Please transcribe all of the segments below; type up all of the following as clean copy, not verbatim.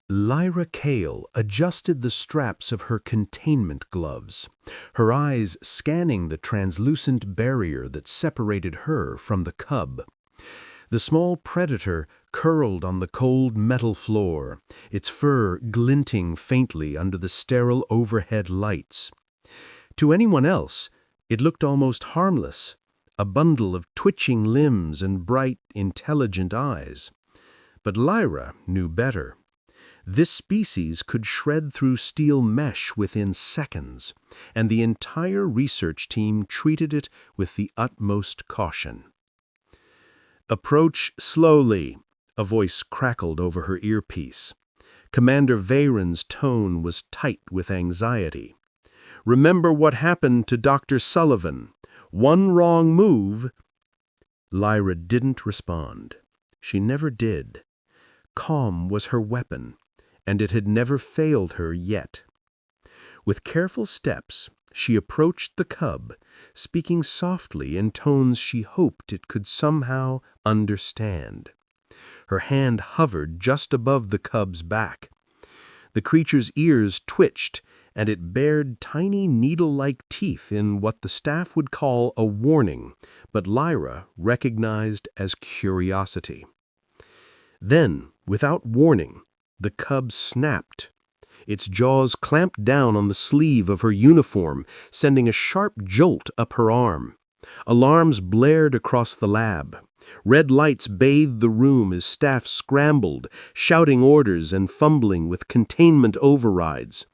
Lyra Kale adjusted the straps of her containment gloves, her eyes scanning the translucent barrier that separated her from the cub. The small predator curled on the cold metal floor, its fur glinting faintly under the sterile overhead lights. To anyone else, it looked almost harmless, a bundle of twitching limbs and bright, intelligent eyes. But Lyra knew better. This species could shred through steel mesh within seconds, and the entire research team treated it with the utmost caution. "Approach slowly," a voice crackled over her earpiece. Commander Veyron's tone was tight with anxiety. "Remember what happened to Dr. Sullivan. One wrong move—" Lyra didn't respond. She never did. Calm was her weapon, and it had never failed her yet. With careful steps, she approached the cub, speaking softly in tones she hoped it could somehow understand. Her hand hovered just above the cub's back. The creature's ears twitched, and it bared tiny needle-like teeth in what the staff would call a warning, but Lyra recognized as curiosity. Then, without warning, the cub snapped. Its jaws clamped down on the sleeve of her uniform, sending a sharp jolt up her arm. Alarms blared across the lab. Red lights bathed the room as staff scrambled, shouting orders and fumbling with containment overrides.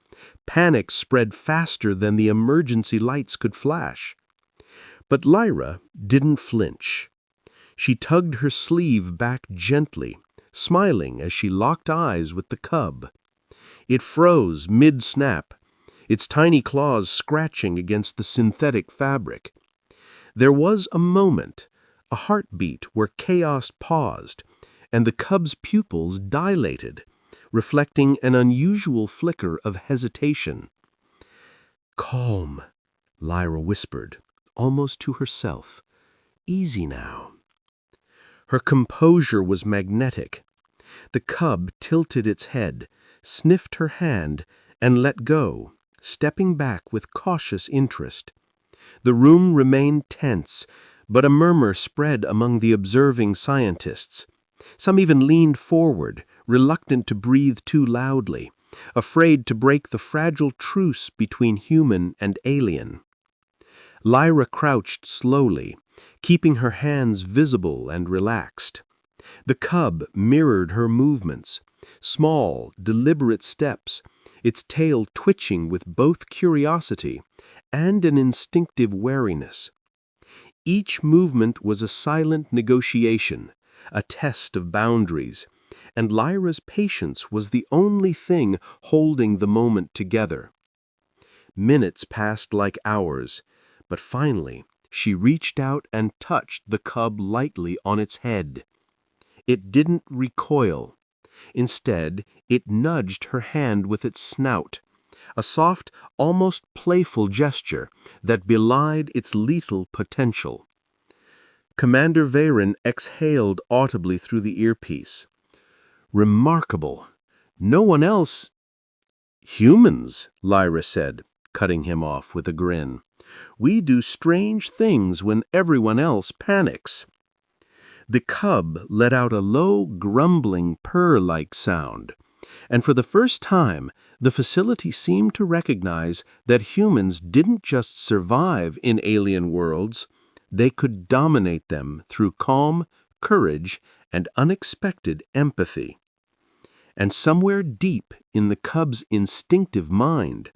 Panic spread faster than the emergency lights could flash. But Lyra didn't flinch. She tugged her sleeve back gently, smiling as she locked eyes with the cub. It froze mid-snap, its tiny claws scratching against the synthetic fabric. There was a moment, a heartbeat where chaos paused, and the cub's pupils dilated, reflecting an unusual flicker of hesitation. "Calm," Lyra whispered, almost to herself. "Easy now." Her composure was magnetic. The cub tilted its head, sniffed her hand, and let go, stepping back with cautious interest. The room remained tense, but a murmur spread among the observing scientists. Some even leaned forward, reluctant to breathe too loudly, afraid to break the fragile truce between human and alien. Lyra crouched slowly, keeping her hands visible and relaxed. The cub mirrored her movements, small, deliberate steps, its tail twitching with both curiosity and an instinctive wariness. Each movement was a silent negotiation, a test of boundaries, and Lyra's patience was the only thing holding the moment together. Minutes passed like hours, but finally she reached out and touched the cub lightly on its head. It didn't recoil. Instead, it nudged her hand with its snout, a soft, almost playful gesture that belied its lethal potential. Commander Veyron exhaled audibly through the earpiece. "Remarkable. No one else—" "Humans," Lyra said, cutting him off with a grin. "We do strange things when everyone else panics." The cub let out a low, grumbling, purr-like sound, and for the first time, the facility seemed to recognize that humans didn't just survive in alien worlds, they could dominate them through calm, courage, and unexpected empathy. And somewhere deep in the cub's instinctive mind,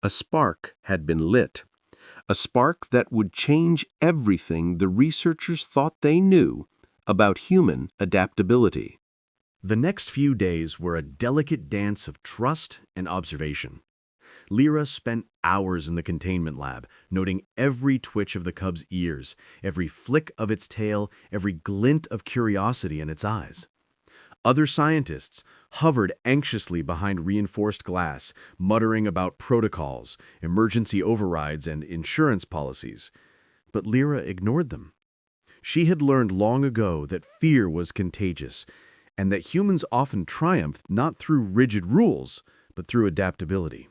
a spark had been lit, a spark that would change everything the researchers thought they knew about human adaptability. The next few days were a delicate dance of trust and observation. Lyra spent hours in the containment lab, noting every twitch of the cub's ears, every flick of its tail, every glint of curiosity in its eyes. Other scientists hovered anxiously behind reinforced glass, muttering about protocols, emergency overrides, and insurance policies. But Lyra ignored them. She had learned long ago that fear was contagious, and that humans often triumphed not through rigid rules, but through adaptability.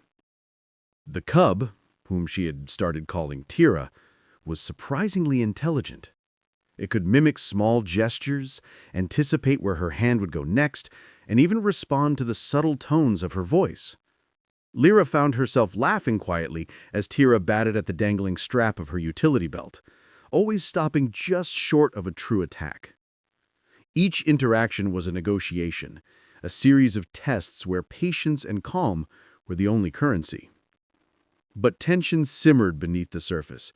The cub, whom she had started calling Tira, was surprisingly intelligent. It could mimic small gestures, anticipate where her hand would go next, and even respond to the subtle tones of her voice. Lyra found herself laughing quietly as Tira batted at the dangling strap of her utility belt, always stopping just short of a true attack. Each interaction was a negotiation, a series of tests where patience and calm were the only currency. But tension simmered beneath the surface.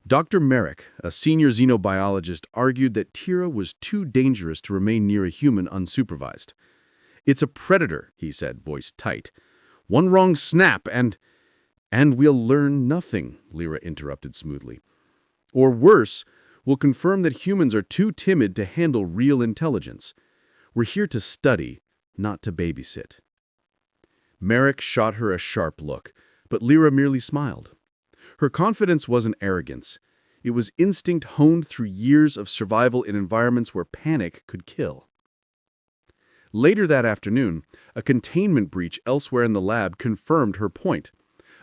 Dr. Merrick, a senior xenobiologist, argued that Tira was too dangerous to remain near a human unsupervised. "It's a predator," he said, voice tight. "One wrong snap and—" "And we'll learn nothing," Lyra interrupted smoothly. "Or worse, we'll confirm that humans are too timid to handle real intelligence. We're here to study, not to babysit." Merrick shot her a sharp look, but Lyra merely smiled. Her confidence wasn't arrogance. It was instinct honed through years of survival in environments where panic could kill. Later that afternoon, a containment breach elsewhere in the lab confirmed her point.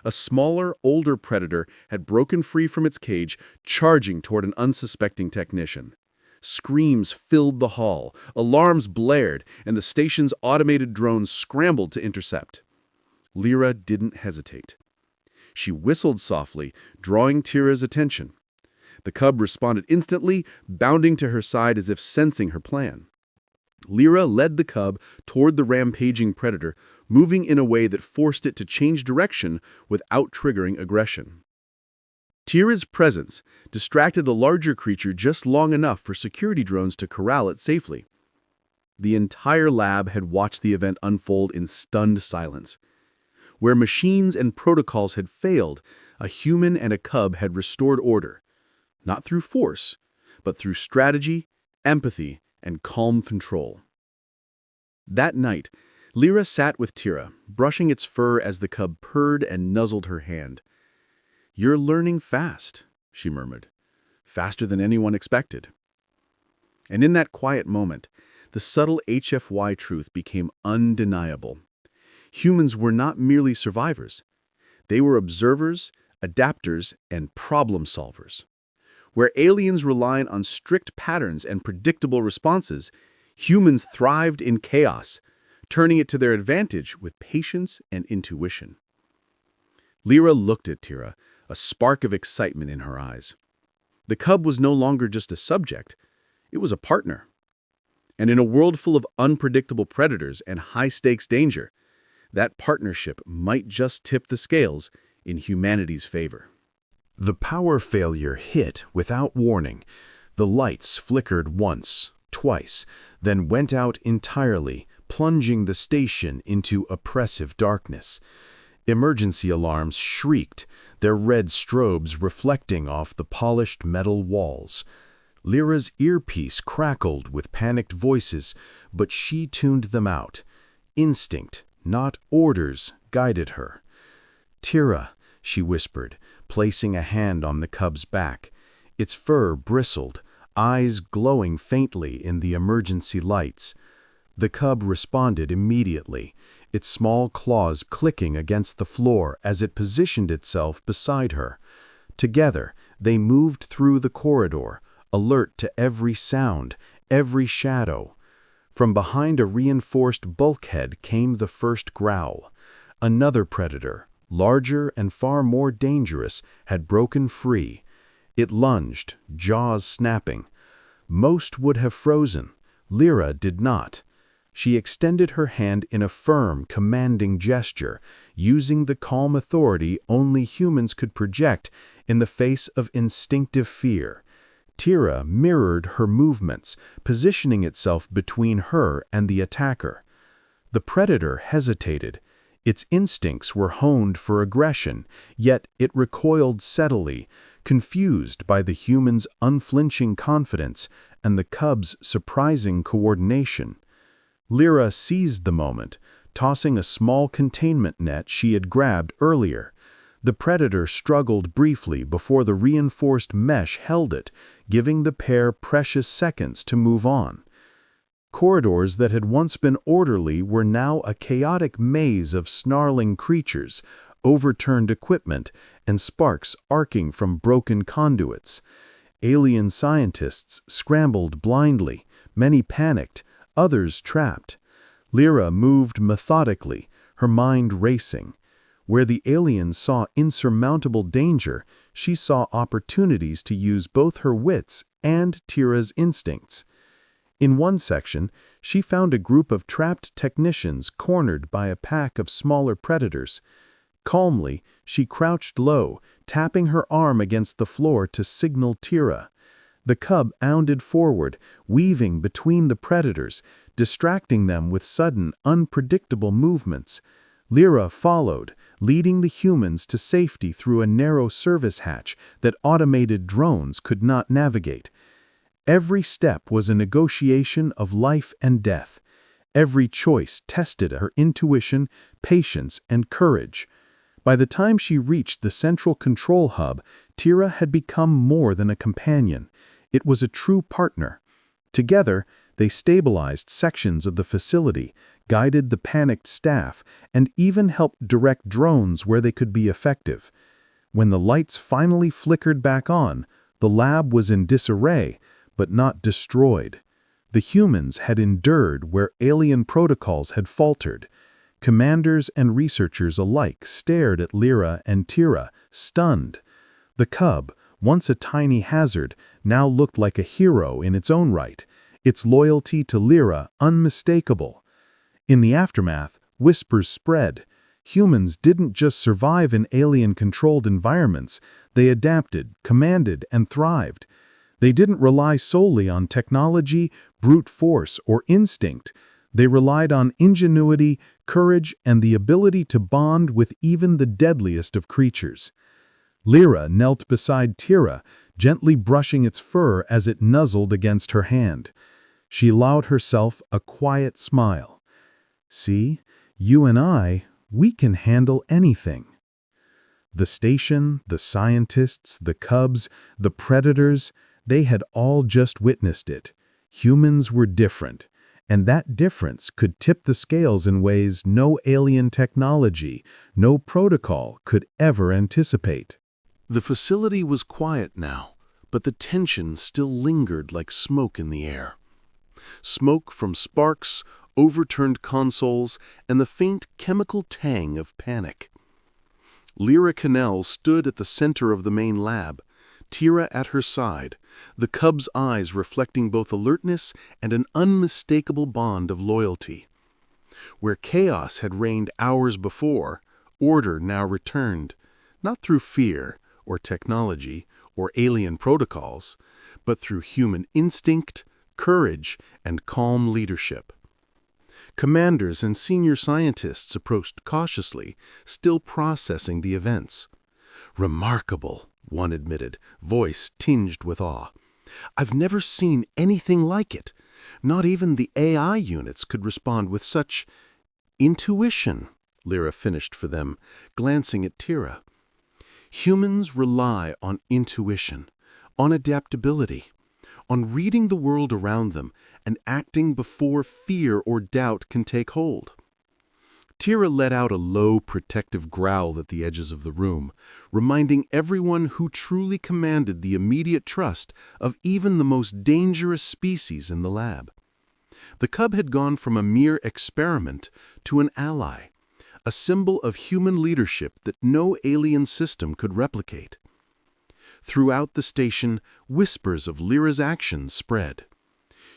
A smaller, older predator had broken free from its cage, charging toward an unsuspecting technician. Screams filled the hall, alarms blared, and the station's automated drones scrambled to intercept. Lyra didn't hesitate. She whistled softly, drawing Tira's attention. The cub responded instantly, bounding to her side as if sensing her plan. Lyra led the cub toward the rampaging predator, moving in a way that forced it to change direction without triggering aggression. Tira's presence distracted the larger creature just long enough for security drones to corral it safely. The entire lab had watched the event unfold in stunned silence. Where machines and protocols had failed, a human and a cub had restored order, not through force, but through strategy, empathy, and calm control. That night, Lyra sat with Tira, brushing its fur as the cub purred and nuzzled her hand. "You're learning fast," she murmured, "faster than anyone expected." And in that quiet moment, the subtle hfy truth became undeniable. Humans were not merely survivors. They were observers, adapters, and problem solvers. Where aliens relied on strict patterns and predictable responses, humans thrived in chaos, turning it to their advantage with patience and intuition. Lyra looked at Tira, a spark of excitement in her eyes. The cub was no longer just a subject, it was a partner. And in a world full of unpredictable predators and high-stakes danger, that partnership might just tip the scales in humanity's favor. The power failure hit without warning. The lights flickered once, twice, then went out entirely, plunging the station into oppressive darkness. Emergency alarms shrieked, their red strobes reflecting off the polished metal walls. Lyra's earpiece crackled with panicked voices, but she tuned them out. Instinct, not orders, guided her. "Tira," she whispered, placing a hand on the cub's back. Its fur bristled, eyes glowing faintly in the emergency lights. The cub responded immediately, its small claws clicking against the floor as it positioned itself beside her. Together, they moved through the corridor, alert to every sound, every shadow. From behind a reinforced bulkhead came the first growl. Another predator, larger and far more dangerous, had broken free. It lunged, jaws snapping. Most would have frozen. Lyra did not. She extended her hand in a firm, commanding gesture, using the calm authority only humans could project in the face of instinctive fear. Tira mirrored her movements, positioning itself between her and the attacker. The predator hesitated. Its instincts were honed for aggression, yet it recoiled steadily, confused by the human's unflinching confidence and the cub's surprising coordination. Lyra seized the moment, tossing a small containment net she had grabbed earlier. The predator struggled briefly before the reinforced mesh held it, giving the pair precious seconds to move on. Corridors that had once been orderly were now a chaotic maze of snarling creatures, overturned equipment, and sparks arcing from broken conduits. Alien scientists scrambled blindly, many panicked, others trapped. Lyra moved methodically, her mind racing. Where the aliens saw insurmountable danger, she saw opportunities to use both her wits and Tira's instincts. In one section, she found a group of trapped technicians cornered by a pack of smaller predators. Calmly, she crouched low, tapping her arm against the floor to signal Tira. The cub bounded forward, weaving between the predators, distracting them with sudden, unpredictable movements. Lyra followed, leading the humans to safety through a narrow service hatch that automated drones could not navigate. Every step was a negotiation of life and death. Every choice tested her intuition, patience, and courage. By the time she reached the central control hub, Tira had become more than a companion. It was a true partner. Together, they stabilized sections of the facility, guided the panicked staff, and even helped direct drones where they could be effective. When the lights finally flickered back on, the lab was in disarray, but not destroyed. The humans had endured where alien protocols had faltered. Commanders and researchers alike stared at Lyra and Tira, stunned. The cub, once a tiny hazard, now looked like a hero in its own right, its loyalty to Lyra unmistakable. In the aftermath, whispers spread. Humans didn't just survive in alien-controlled environments, they adapted, commanded, and thrived. They didn't rely solely on technology, brute force, or instinct. They relied on ingenuity, courage, and the ability to bond with even the deadliest of creatures. Lyra knelt beside Tira, gently brushing its fur as it nuzzled against her hand. She allowed herself a quiet smile. "See, you and I, we can handle anything." The station, the scientists, the cubs, the predators, they had all just witnessed it. Humans were different, and that difference could tip the scales in ways no alien technology, no protocol could ever anticipate. The facility was quiet now, but the tension still lingered like smoke in the air. Smoke from sparks, overturned consoles, and the faint chemical tang of panic. Lyra Cannell stood at the center of the main lab, Tira at her side, the cub's eyes reflecting both alertness and an unmistakable bond of loyalty. Where chaos had reigned hours before, order now returned, not through fear or technology or alien protocols, but through human instinct, courage, and calm leadership. Commanders and senior scientists approached cautiously, still processing the events. "Remarkable," one admitted, voice tinged with awe. "I've never seen anything like it. Not even the AI units could respond with such intuition," Lyra finished for them, glancing at Tira. "Humans rely on intuition, on adaptability, on reading the world around them and acting before fear or doubt can take hold." Tira let out a low, protective growl at the edges of the room, reminding everyone who truly commanded the immediate trust of even the most dangerous species in the lab. The cub had gone from a mere experiment to an ally, a symbol of human leadership that no alien system could replicate. Throughout the station, whispers of Lyra's actions spread.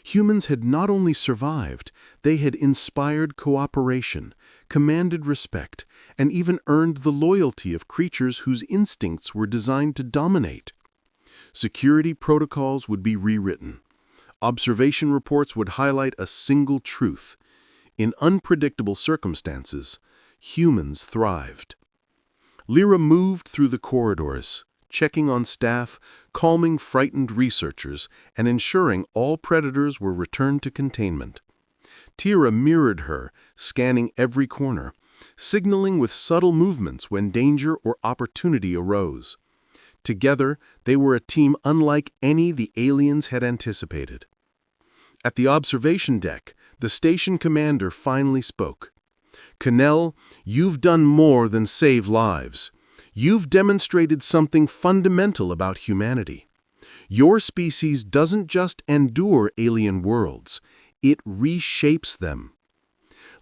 Humans had not only survived, they had inspired cooperation, commanded respect, and even earned the loyalty of creatures whose instincts were designed to dominate. Security protocols would be rewritten. Observation reports would highlight a single truth. In unpredictable circumstances, humans thrived. Lyra moved through the corridors, checking on staff, calming frightened researchers, and ensuring all predators were returned to containment. Tira mirrored her, scanning every corner, signaling with subtle movements when danger or opportunity arose. Together, they were a team unlike any the aliens had anticipated. At the observation deck, the station commander finally spoke. "Cannell, you've done more than save lives. You've demonstrated something fundamental about humanity. Your species doesn't just endure alien worlds, it reshapes them."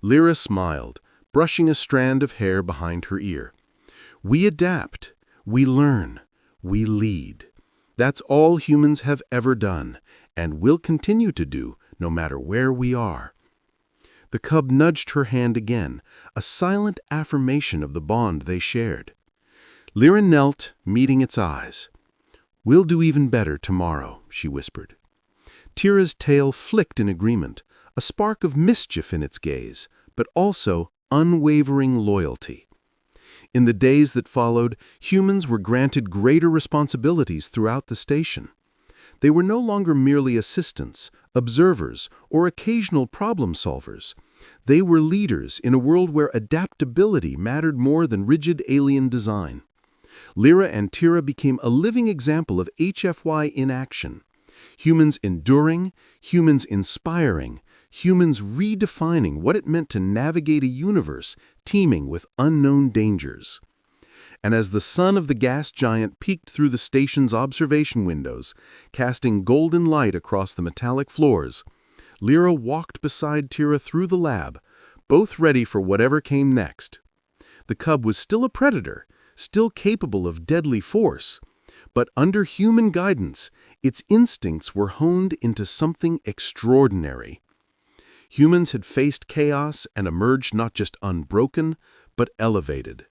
Lyra smiled, brushing a strand of hair behind her ear. "We adapt, we learn, we lead. That's all humans have ever done, and will continue to do, no matter where we are." The cub nudged her hand again, a silent affirmation of the bond they shared. Lyra knelt, meeting its eyes. "We'll do even better tomorrow," she whispered. Tira's tail flicked in agreement, a spark of mischief in its gaze, but also unwavering loyalty. In the days that followed, humans were granted greater responsibilities throughout the station. They were no longer merely assistants, observers, or occasional problem solvers. They were leaders in a world where adaptability mattered more than rigid alien design. Lyra and Tira became a living example of HFY in action. Humans enduring, humans inspiring, humans redefining what it meant to navigate a universe teeming with unknown dangers. And as the sun of the gas giant peeked through the station's observation windows, casting golden light across the metallic floors, Lyra walked beside Tira through the lab, both ready for whatever came next. The cub was still a predator, still capable of deadly force, but under human guidance, its instincts were honed into something extraordinary. Humans had faced chaos and emerged not just unbroken, but elevated.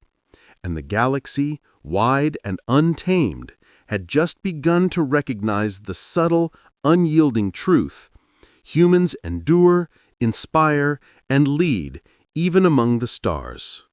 And the galaxy, wide and untamed, had just begun to recognize the subtle, unyielding truth: humans endure, inspire, and lead even among the stars.